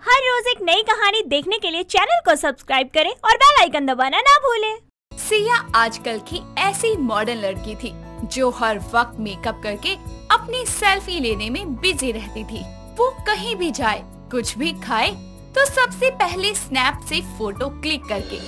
हर रोज एक नई कहानी देखने के लिए चैनल को सब्सक्राइब करें और बेल आइकन दबाना ना भूलें। सिया आजकल की ऐसी मॉडर्न लड़की थी जो हर वक्त मेकअप करके अपनी सेल्फी लेने में बिजी रहती थी। वो कहीं भी जाए, कुछ भी खाए तो सबसे पहले स्नैप से फोटो क्लिक करके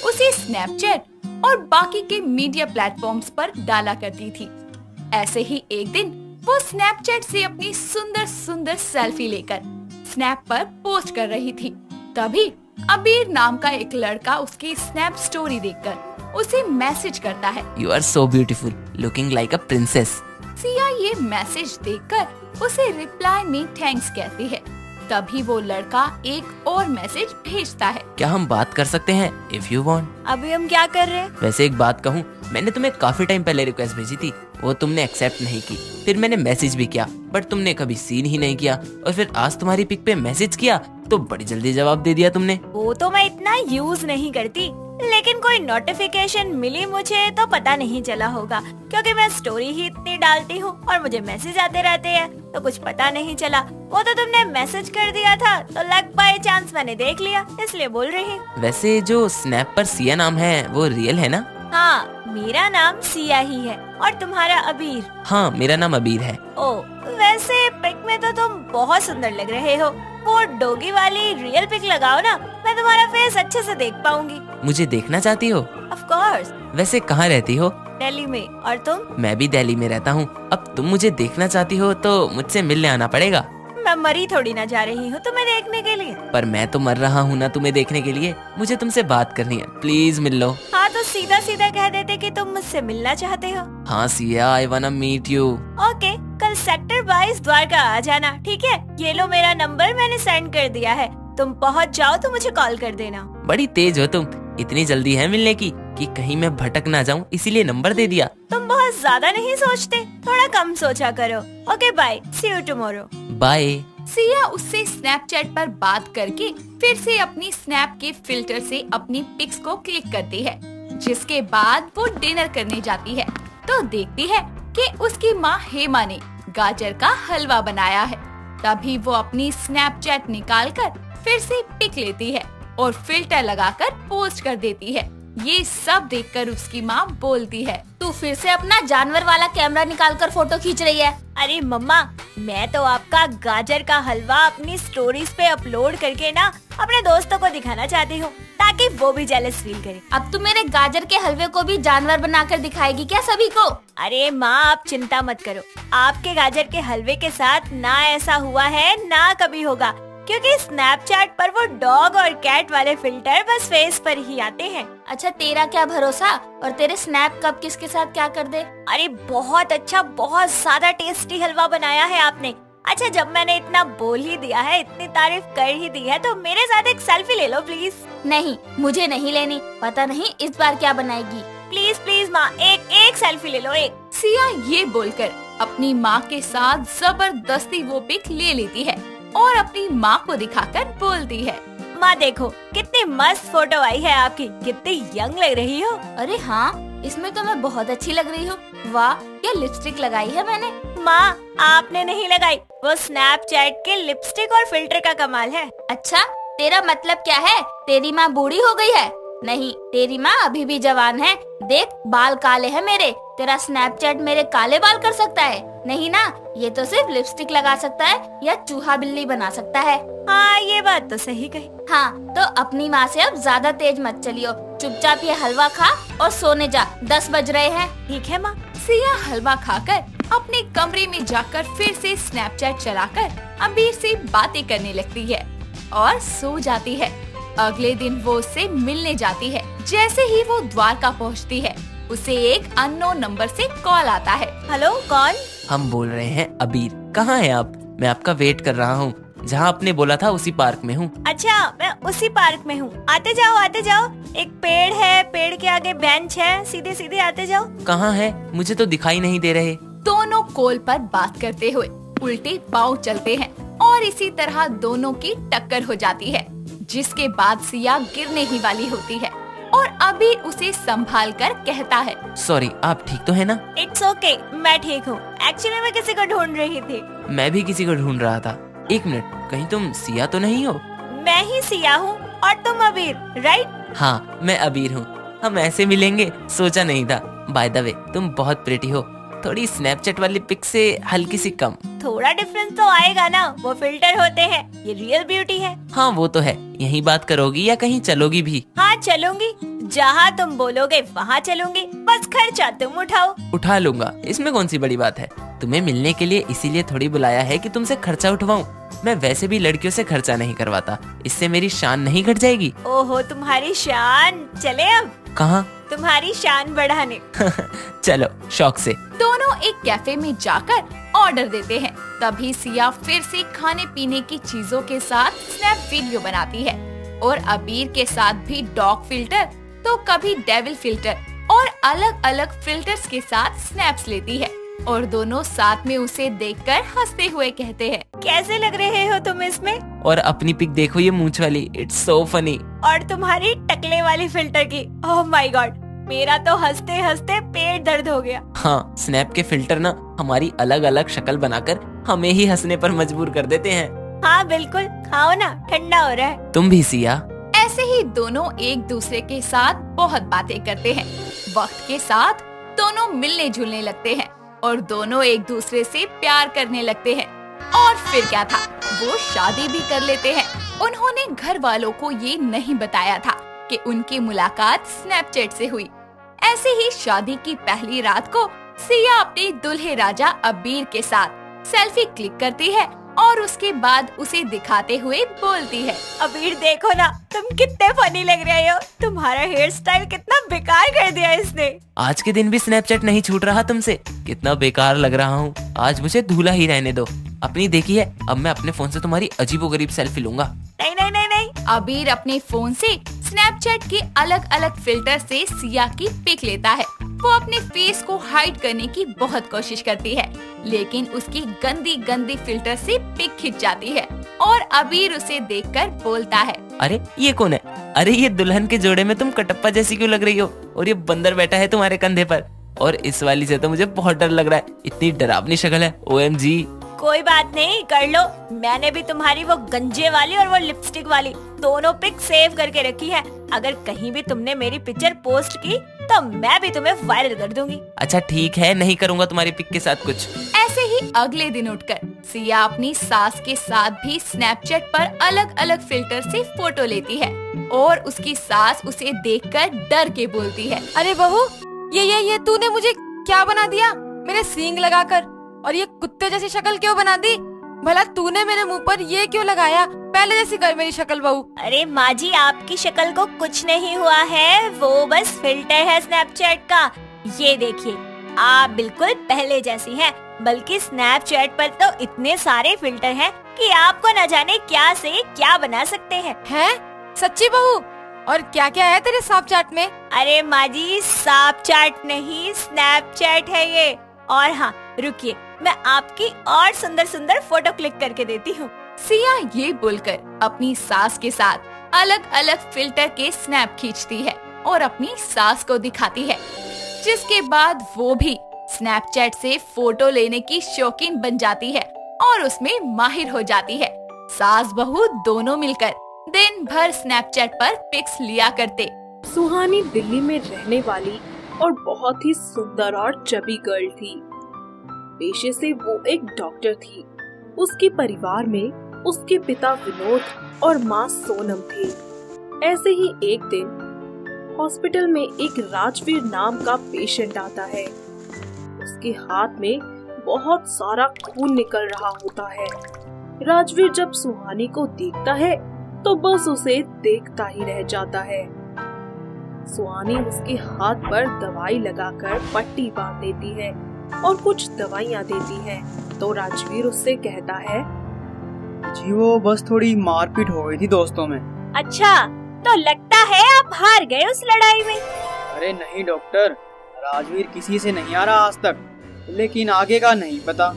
उसे स्नैपचैट और बाकी के मीडिया प्लेटफॉर्म्स पर डाला करती थी। ऐसे ही एक दिन वो स्नैपचैट से अपनी सुंदर सुंदर सेल्फी लेकर स्नैप पर पोस्ट कर रही थी। तभी अबीर नाम का एक लड़का उसकी स्नैप स्टोरी देखकर उसे मैसेज करता है, You are so beautiful, looking like a princess. Siya ये मैसेज देखकर उसे रिप्लाई में थैंक्स कहती है। तभी वो लड़का एक और मैसेज भेजता है, क्या हम बात कर सकते हैं? If you want. अभी हम क्या कर रहे हैं? वैसे एक बात कहूँ, मैंने तुम्हें काफी टाइम पहले रिक्वेस्ट भेजी थी, वो तुमने एक्सेप्ट नहीं की। फिर मैंने मैसेज भी किया बट तुमने कभी सीन ही नहीं किया, और फिर आज तुम्हारी पिक पे मैसेज किया तो बड़ी जल्दी जवाब दे दिया तुमने। वो तो मैं इतना यूज नहीं करती, लेकिन कोई नोटिफिकेशन मिली मुझे तो पता नहीं चला होगा, क्योंकि मैं स्टोरी ही इतनी डालती हूँ और मुझे मैसेज आते रहते हैं तो कुछ पता नहीं चला। वो तो तुमने मैसेज कर दिया था तो लक बाय चांस मैंने देख लिया, इसलिए बोल रही। वैसे जो स्नैप पर सिया नाम है वो रियल है ना? हाँ, मेरा नाम सिया ही है। और तुम्हारा अबीर? हाँ, मेरा नाम अबीर है। ओ, वैसे पिक में तो तुम बहुत सुंदर लग रहे हो। वो डॉगी वाली रियल पिक लगाओ ना, मैं तुम्हारा फेस अच्छे से देख पाऊंगी। मुझे देखना चाहती हो? Of course. वैसे कहाँ रहती हो? दिल्ली में। और तुम? मैं भी दिल्ली में रहता हूँ। अब तुम मुझे देखना चाहती हो तो मुझसे मिलने आना पड़ेगा। मैं मरी थोड़ी ना जा रही हूँ तुम्हें देखने के लिए। पर मैं तो मर रहा हूँ ना तुम्हें देखने के लिए। मुझे तुमसे बात करनी है, प्लीज मिल लो। हाँ तो सीधा सीधा कह देते कि तुम मुझसे मिलना चाहते हो। हाँ सिया, आई वांना मीट यू। ओके, कल सेक्टर 22 द्वारका आ जाना, ठीक है? ये लो मेरा नंबर, मैंने सेंड कर दिया है। तुम पहुँच जाओ तो मुझे कॉल कर देना। बड़ी तेज हो तुम, इतनी जल्दी है मिलने की कि कहीं मैं भटक ना जाऊँ, इसीलिए नंबर दे दिया। तुम बहुत ज्यादा नहीं सोचते, थोड़ा कम सोचा करो। Okay bye, see you tomorrow. Bye. Siya उससे स्नैपचैट पर बात करके फिर से अपनी स्नैप के फिल्टर से अपनी पिक्स को क्लिक करती है, जिसके बाद वो डिनर करने जाती है तो देखती है कि उसकी माँ हेमा ने गाजर का हलवा बनाया है। तभी वो अपनी स्नैपचैट निकालकर फिर से पिक लेती है और फिल्टर लगाकर पोस्ट कर देती है। ये सब देखकर उसकी माँ बोलती है, तू फिर से अपना जानवर वाला कैमरा निकालकर फोटो खींच रही है। अरे मम्मा, मैं तो आपका गाजर का हलवा अपनी स्टोरीज पे अपलोड करके ना अपने दोस्तों को दिखाना चाहती हूँ, ताकि वो भी जेलस फील करे। अब तू मेरे गाजर के हलवे को भी जानवर बनाकर दिखाएगी क्या सभी को? अरे माँ, आप चिंता मत करो, आपके गाजर के हलवे के साथ ना ऐसा हुआ है ना कभी होगा, क्योंकि स्नैपचैट पर वो डॉग और कैट वाले फिल्टर बस फेस पर ही आते हैं। अच्छा, तेरा क्या भरोसा? और तेरे स्नैप कब किसके साथ क्या कर दे? अरे बहुत अच्छा, बहुत ज्यादा टेस्टी हलवा बनाया है आपने। अच्छा, जब मैंने इतना बोल ही दिया है, इतनी तारीफ कर ही दी है, तो मेरे साथ एक सेल्फी ले लो प्लीज। नहीं, मुझे नहीं लेनी, पता नहीं इस बार क्या बनाएगी। प्लीज प्लीज माँ, एक सेल्फी ले लो, एक। सिया ये बोलकर अपनी माँ के साथ जबरदस्ती वो पिक ले लेती है और अपनी माँ को दिखाकर बोलती है, माँ देखो कितनी मस्त फोटो आई है आपकी, कितनी यंग लग रही हो। अरे हाँ, इसमें तो मैं बहुत अच्छी लग रही हूँ। वाह, क्या लिपस्टिक लगाई है मैंने। माँ, आपने नहीं लगाई, वो स्नैपचैट के लिपस्टिक और फिल्टर का कमाल है। अच्छा, तेरा मतलब क्या है? तेरी माँ बूढ़ी हो गई है? नहीं, तेरी माँ अभी भी जवान है। देख, बाल काले हैं मेरे, तेरा स्नैपचैट मेरे काले बाल कर सकता है? नहीं ना, ये तो सिर्फ लिपस्टिक लगा सकता है या चूहा बिल्ली बना सकता है। हाँ, ये बात तो सही कही। हाँ, तो अपनी माँ से अब ज्यादा तेज मत चलियो, चुपचाप ये हलवा खा और सोने जा, 10 बज रहे हैं। ठीक है माँ। सिया हलवा खाकर अपने कमरे में जाकर फिर से स्नैपचैट चलाकर अबीर से बातें करने लगती है और सो जाती है। अगले दिन वो उससे मिलने जाती है। जैसे ही वो द्वारका पहुँचती है, उसे एक अननोन नंबर से कॉल आता है। हेलो, कौन? हम बोल रहे हैं अबीर, कहाँ हैं आप? मैं आपका वेट कर रहा हूँ, जहाँ आपने बोला था उसी पार्क में हूँ। अच्छा, मैं उसी पार्क में हूँ, आते जाओ आते जाओ। एक पेड़ है, पेड़ के आगे बेंच है, सीधे सीधे आते जाओ। कहाँ है? मुझे तो दिखाई नहीं दे रहे। दोनों कॉल पर बात करते हुए उल्टे पाँव चलते हैं और इसी तरह दोनों की टक्कर हो जाती है, जिसके बाद सिया गिरने ही वाली होती है और अबीर उसे संभाल कर कहता है, सॉरी, आप ठीक तो है ना? इट्स ओके, मैं ठीक हूँ। एक्चुअली मैं किसी को ढूंढ रही थी। मैं भी किसी को ढूंढ रहा था। एक मिनट, कहीं तुम सिया तो नहीं हो? मैं ही सिया हूँ और तुम अबीर, राइट? हाँ, मैं अबीर हूँ। हम ऐसे मिलेंगे सोचा नहीं था। बाय द वे, तुम बहुत प्रिटी हो, थोड़ी स्नैपचैट वाली पिक से हल्की सी कम। थोड़ा डिफरेंस तो आएगा ना, वो फिल्टर होते हैं, ये रियल ब्यूटी है। हाँ वो तो है। यही बात करोगी या कहीं चलोगी भी? हाँ चलूंगी, जहाँ तुम बोलोगे वहाँ चलूंगी, बस खर्चा तुम उठाओ। उठा लूंगा, इसमें कौन सी बड़ी बात है। तुम्हें मिलने के लिए इसीलिए थोड़ी बुलाया है कि तुमसे खर्चा उठवाऊं। मैं वैसे भी लड़कियों से खर्चा नहीं करवाता, इससे मेरी शान नहीं घट जाएगी। ओहो, तुम्हारी शान। चले अब? कहाँ? तुम्हारी शान बढ़ाने। चलो, शौक से। दोनों एक कैफे में जाकर ऑर्डर देते हैं। तभी सिया फिर से खाने पीने की चीजों के साथ स्नैप वीडियो बनाती है और अबीर के साथ भी डॉग फिल्टर तो कभी डेविल फिल्टर और अलग अलग फिल्टर्स के साथ स्नैप्स लेती है और दोनों साथ में उसे देखकर हंसते हुए कहते हैं, कैसे लग रहे हो तुम इसमें? और अपनी पिक देखो, ये मूंछ वाली, इट्स सो फनी। और तुम्हारी टकले वाली फिल्टर की, ओह माय गॉड, मेरा तो हंसते हंसते पेट दर्द हो गया। हाँ, स्नैप के फिल्टर ना हमारी अलग अलग शक्ल बनाकर हमें ही हंसने पर मजबूर कर देते हैं। हाँ बिल्कुल, खाओ ना, ठंडा हो रहा है। तुम भी सिया। ऐसे ही दोनों एक दूसरे के साथ बहुत बातें करते हैं। वक्त के साथ दोनों मिलने जुलने लगते हैं और दोनों एक दूसरे से प्यार करने लगते हैं। और फिर क्या था, वो शादी भी कर लेते हैं। उन्होंने घर वालों को ये नहीं बताया था कि उनकी मुलाकात स्नैपचैट से हुई। ऐसे ही शादी की पहली रात को सिया अपने दुल्हे राजा अबीर के साथ सेल्फी क्लिक करती है और उसके बाद उसे दिखाते हुए बोलती है, अबीर देखो ना, तुम कितने फनी लग रहे हो, तुम्हारा हेयर स्टाइल कितना बेकार कर दिया इसने। आज के दिन भी स्नैपचैट नहीं छूट रहा तुमसे, कितना बेकार लग रहा हूँ। आज मुझे दूल्हा ही रहने दो। अपनी देखी है, अब मैं अपने फोन से तुम्हारी अजीबोगरीब सेल्फी लूंगा। नहीं नहीं नहीं नहीं। अबीर अपने फोन से स्नैपचैट के अलग अलग फिल्टर से सिया की पिक लेता है। वो अपने फेस को हाइड करने की बहुत कोशिश करती है, लेकिन उसकी गंदी गंदी फिल्टर से पिक खिंच जाती है और अबीर उसे देखकर बोलता है, अरे ये कौन है? अरे ये दुल्हन के जोड़े में तुम कटप्पा जैसी क्यों लग रही हो? और ये बंदर बैठा है तुम्हारे कंधे पर। और इस वाली से तो मुझे बहुत डर लग रहा है, इतनी डरावनी शक्ल है। OMG। कोई बात नहीं, कर लो। मैंने भी तुम्हारी वो गंजे वाली और वो लिपस्टिक वाली दोनों पिक सेव करके रखी है। अगर कहीं भी तुमने मेरी पिक्चर पोस्ट की तो मैं भी तुम्हें वायरल कर दूंगी। अच्छा ठीक है, नहीं करूँगा तुम्हारी पिक के साथ कुछ। ऐसे ही अगले दिन उठकर सिया अपनी सास के साथ भी स्नैपचैट पर अलग अलग फिल्टर से फोटो लेती है और उसकी सास उसे देखकर डर के बोलती है, अरे बहू, ये तूने मुझे क्या बना दिया? मेरे सींग लगाकर, और ये कुत्ते जैसी शक्ल क्यों बना दी? भला तूने मेरे मुंह पर ये क्यों लगाया? पहले जैसी कर मेरी शक्ल बहू। अरे माँ जी, आपकी शक्ल को कुछ नहीं हुआ है, वो बस फिल्टर है स्नैपचैट का। ये देखिए, आप बिल्कुल पहले जैसी हैं। बल्कि स्नैपचैट पर तो इतने सारे फिल्टर हैं कि आपको न जाने क्या से क्या बना सकते हैं। हैं? सच्ची बहू? और क्या क्या है तेरे स्नैपचैट में? अरे माँ जी, स्नैपचैट नहीं, स्नैपचैट है ये। और हाँ, रुकिए, मैं आपकी और सुंदर सुंदर फोटो क्लिक करके देती हूँ। सिया ये बोलकर अपनी सास के साथ अलग अलग फिल्टर के स्नैप खींचती है और अपनी सास को दिखाती है, जिसके बाद वो भी स्नैपचैट से फोटो लेने की शौकीन बन जाती है और उसमें माहिर हो जाती है। सास बहू दोनों मिलकर दिन भर स्नैपचैट पर पिक्स लिया करते। सुहानी दिल्ली में रहने वाली और बहुत ही सुंदर और चबी गर्ल थी। पेशे से वो एक डॉक्टर थी। उसके परिवार में उसके पिता विनोद और माँ सोनम थे। ऐसे ही एक दिन हॉस्पिटल में एक राजवीर नाम का पेशेंट आता है। उसके हाथ में बहुत सारा खून निकल रहा होता है। राजवीर जब सुहानी को देखता है तो बस उसे देखता ही रह जाता है। सुहानी उसके हाथ पर दवाई लगाकर पट्टी बांध देती है और कुछ दवाइयाँ देती है तो राजवीर उससे कहता है, जी वो बस थोड़ी मारपीट हो गई थी दोस्तों में। अच्छा, तो लगता है आप हार गए उस लड़ाई में। अरे नहीं डॉक्टर, राजवीर किसी से नहीं आ रहा आज तक, लेकिन आगे का नहीं पता।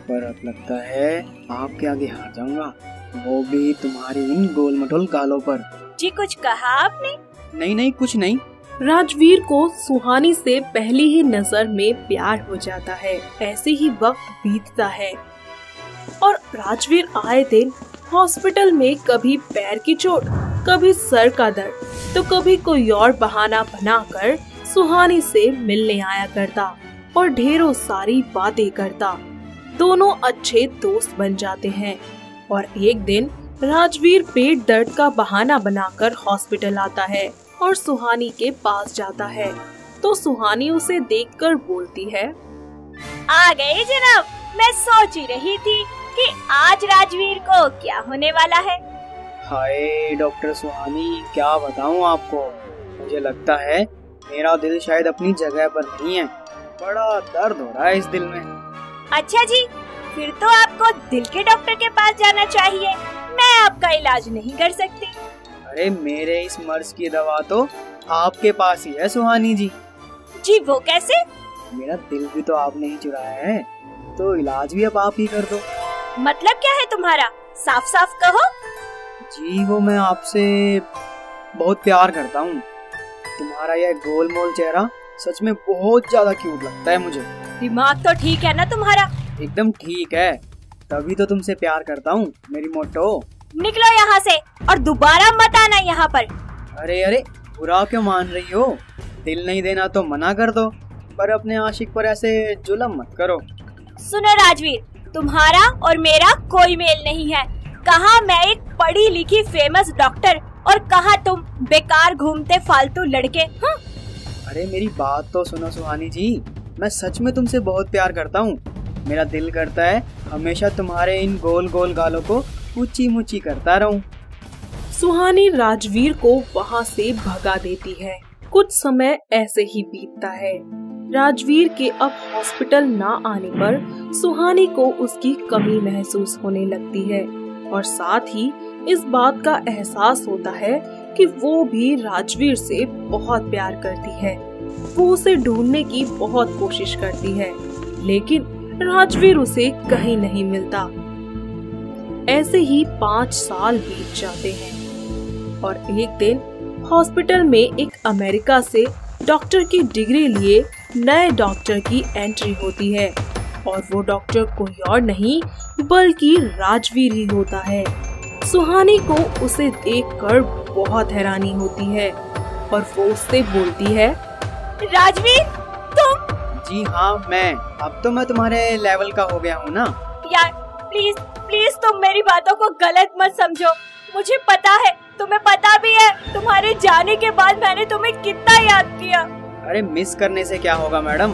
पर अब लगता है आपके आगे हार जाऊंगा, वो भी तुम्हारी इन गोल मटोल गालों पर। जी कुछ कहा आपने? नहीं कुछ नहीं। राजवीर को सुहानी से पहली ही नजर में प्यार हो जाता है। ऐसे ही वक्त बीतता है और राजवीर आए दिन हॉस्पिटल में कभी पैर की चोट, कभी सर का दर्द, तो कभी कोई और बहाना बनाकर सुहानी से मिलने आया करता और ढेरों सारी बातें करता। दोनों अच्छे दोस्त बन जाते हैं और एक दिन राजवीर पेट दर्द का बहाना बनाकर हॉस्पिटल आता है और सुहानी के पास जाता है। तो सुहानी उसे देखकर बोलती है, आ गए जनाब। मैं सोच ही रही थी कि आज राजवीर को क्या होने वाला है। हाय डॉक्टर सुहानी, क्या बताऊं आपको, मुझे लगता है मेरा दिल शायद अपनी जगह पर नहीं है। बड़ा दर्द हो रहा है इस दिल में। अच्छा जी, फिर तो आपको दिल के डॉक्टर के पास जाना चाहिए। मैं आपका इलाज नहीं कर सकती। अरे मेरे इस मर्ज की दवा तो आपके पास ही है सुहानी जी। जी वो कैसे? मेरा दिल भी तो आपने ही चुराया है, तो इलाज भी अब आप ही कर दो। मतलब क्या है तुम्हारा? साफ साफ कहो। जी वो मैं आपसे बहुत प्यार करता हूँ। तुम्हारा यह गोलमोल चेहरा सच में बहुत ज्यादा क्यूट लगता है मुझे। दिमाग तो ठीक है ना तुम्हारा? एकदम ठीक है, तभी तो तुमसे प्यार करता हूँ मेरी मोटो। निकलो यहाँ से और दोबारा मत आना यहाँ पर। अरे अरे, बुरा क्यों मान रही हो? दिल नहीं देना तो मना कर दो, पर अपने आशिक पर ऐसे जुल्म मत करो। सुनो राजवीर, तुम्हारा और मेरा कोई मेल नहीं है। कहाँ मैं एक पढ़ी लिखी फेमस डॉक्टर और कहाँ तुम बेकार घूमते फालतू लड़के। अरे मेरी बात तो सुनो सुहानी जी, मैं सच में तुमसे बहुत प्यार करता हूँ। मेरा दिल करता है हमेशा तुम्हारे इन गोल गोल गालों को ऊंची मुची करता रहूं। सुहानी राजवीर को वहाँ से भगा देती है। कुछ समय ऐसे ही बीतता है। राजवीर के अब हॉस्पिटल ना आने पर सुहानी को उसकी कमी महसूस होने लगती है और साथ ही इस बात का एहसास होता है कि वो भी राजवीर से बहुत प्यार करती है। वो उसे ढूंढने की बहुत कोशिश करती है, लेकिन राजवीर उसे कहीं नहीं मिलता। ऐसे ही 5 साल बीत जाते हैं और एक दिन हॉस्पिटल में एक अमेरिका से डॉक्टर की डिग्री लिए नए डॉक्टर की एंट्री होती है और वो डॉक्टर कोई और नहीं बल्कि राजवीर ही होता है। सुहानी को उसे देखकर बहुत हैरानी होती है और वो उससे बोलती है, राजवीर तुम? जी हाँ मैं। अब तो मैं तुम्हारे लेवल का हो गया हूँ ना। यार प्लीज प्लीज तुम मेरी बातों को गलत मत समझो। मुझे पता है, तुम्हें पता भी है तुम्हारे जाने के बाद मैंने तुम्हें कितना याद किया। अरे मिस करने से क्या होगा मैडम,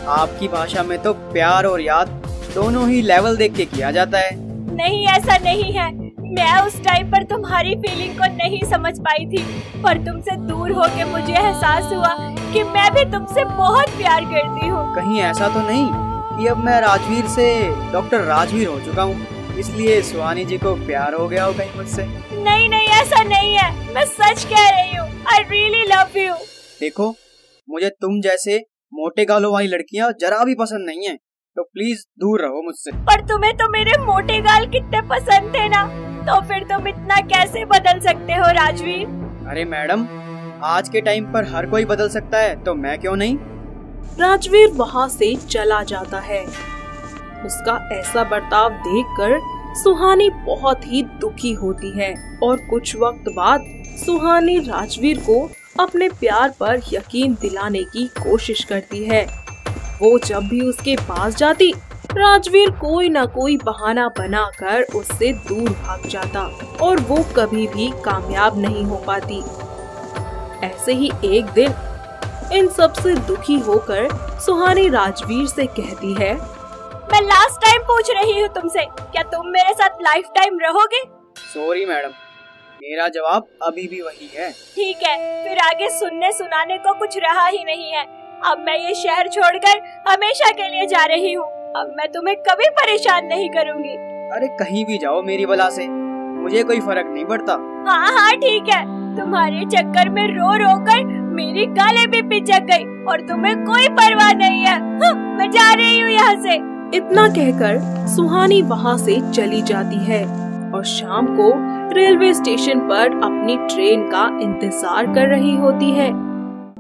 आपकी भाषा में तो प्यार और याद दोनों ही लेवल देख के किया जाता है। नहीं ऐसा नहीं है, मैं उस टाइम पर तुम्हारी फीलिंग को नहीं समझ पाई थी, पर तुमसे दूर होके मुझे एहसास हुआ कि मैं भी तुमसे बहुत प्यार करती हूँ। कहीं ऐसा तो नहीं कि अब मैं राजवीर से डॉक्टर राजवीर हो चुका हूँ, इसलिए सुहानी जी को प्यार हो गया हो कहीं मुझसे? नहीं नहीं ऐसा नहीं है, मैं सच कह रही हूँ। I really love you। देखो मुझे तुम जैसे मोटे गालों वाली लड़कियाँ जरा भी पसंद नहीं है, तो प्लीज दूर रहो मुझसे। पर तुम्हें तो मेरे मोटे गाल कितने पसंद थे ना, तो फिर तुम इतना कैसे बदल सकते हो राजवीर? अरे मैडम, आज के टाइम पर हर कोई बदल सकता है, तो मैं क्यों नहीं? राजवीर वहाँ से चला जाता है। उसका ऐसा बर्ताव देखकर सुहानी बहुत ही दुखी होती है और कुछ वक्त बाद सुहानी राजवीर को अपने प्यार पर यकीन दिलाने की कोशिश करती है। वो जब भी उसके पास जाती, राजवीर कोई न कोई बहाना बनाकर उससे दूर भाग जाता और वो कभी भी कामयाब नहीं हो पाती। ऐसे ही एक दिन इन सब से दुखी होकर सुहानी राजवीर से कहती है, मैं लास्ट टाइम पूछ रही हूँ तुमसे, क्या तुम मेरे साथ लाइफ टाइम रहोगे? सॉरी मैडम, मेरा जवाब अभी भी वही है। ठीक है, फिर आगे सुनने सुनाने को कुछ रहा ही नहीं है। अब मैं ये शहर छोड़कर हमेशा के लिए जा रही हूँ। अब मैं तुम्हें कभी परेशान नहीं करूँगी। अरे कहीं भी जाओ मेरी बला से, मुझे कोई फर्क नहीं पड़ता। हाँ हाँ ठीक है, तुम्हारे चक्कर में रो रो कर मेरी गालें भी पिचक गई और तुम्हें कोई परवाह नहीं है। मैं जा रही हूँ यहाँ से। इतना कहकर सुहानी वहाँ से चली जाती है और शाम को रेलवे स्टेशन पर अपनी ट्रेन का इंतजार कर रही होती है।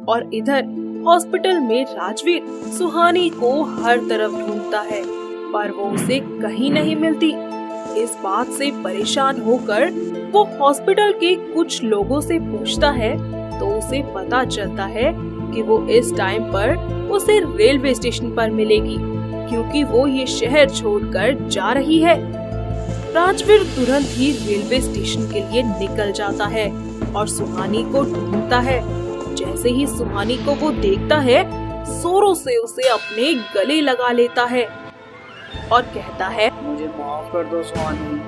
और इधर हॉस्पिटल में राजवीर सुहानी को हर तरफ ढूंढता है, पर वो उसे कहीं नहीं मिलती। इस बात से परेशान होकर वो हॉस्पिटल के कुछ लोगों से पूछता है तो उसे पता चलता है कि वो इस टाइम पर उसे रेलवे स्टेशन पर मिलेगी, क्योंकि वो ये शहर छोड़कर जा रही है। राजवीर तुरंत ही रेलवे स्टेशन के लिए निकल जाता है और सुहानी को ढूंढता है। जैसे ही सुहानी को वो देखता है, जोरों से उसे अपने गले लगा लेता है और कहता है, मुझे माफ कर दो सुहानी,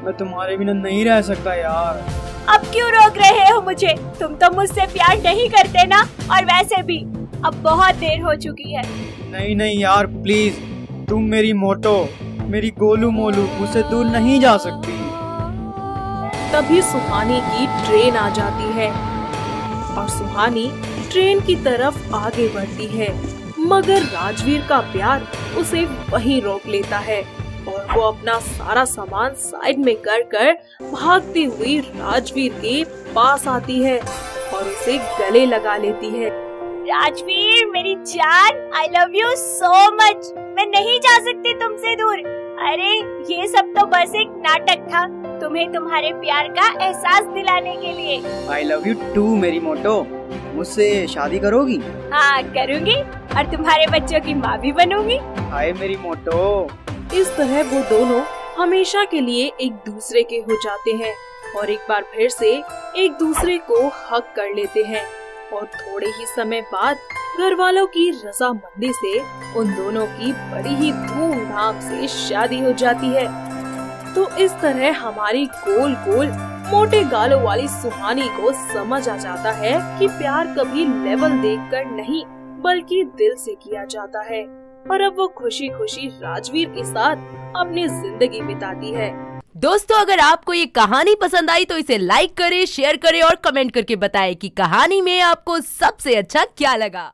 मैं तुम्हारे बिना नहीं रह सकता यार। अब क्यों रोक रहे हो मुझे? तुम तो मुझसे प्यार नहीं करते ना, और वैसे भी अब बहुत देर हो चुकी है। नहीं नहीं यार प्लीज, तुम मेरी मोटो, मेरी गोलू मोलू मुझसे दूर नहीं जा सकती। तभी सुहानी की ट्रेन आ जाती है और सुहानी ट्रेन की तरफ आगे बढ़ती है, मगर राजवीर का प्यार उसे वहीं रोक लेता है और वो अपना सारा सामान साइड में कर भागती हुई राजवीर के पास आती है और उसे गले लगा लेती है। राजवीर मेरी जान, I love you so much. मैं नहीं जा सकती तुमसे दूर। अरे ये सब तो बस एक नाटक था, तुम्हें तुम्हारे प्यार का एहसास दिलाने के लिए। आई लव यू टू मेरी मोटो, मुझसे शादी करोगी? हाँ करूँगी, और तुम्हारे बच्चों की माँ भी बनूंगी। हाय मेरी मोटो। इस तरह वो दोनों हमेशा के लिए एक दूसरे के हो जाते हैं और एक बार फिर से एक दूसरे को हक कर लेते हैं और थोड़े ही समय बाद घर वालों की रजामंदी से उन दोनों की बड़ी ही धूमधाम से शादी हो जाती है। तो इस तरह हमारी गोल गोल मोटे गालों वाली सुहानी को समझ आ जाता है कि प्यार कभी लेवल देखकर नहीं बल्कि दिल से किया जाता है, और अब वो खुशी खुशी राजवीर के साथ अपनी जिंदगी बिताती है। दोस्तों, अगर आपको ये कहानी पसंद आई तो इसे लाइक करें, शेयर करें और कमेंट करके बताएं कि कहानी में आपको सबसे अच्छा क्या लगा।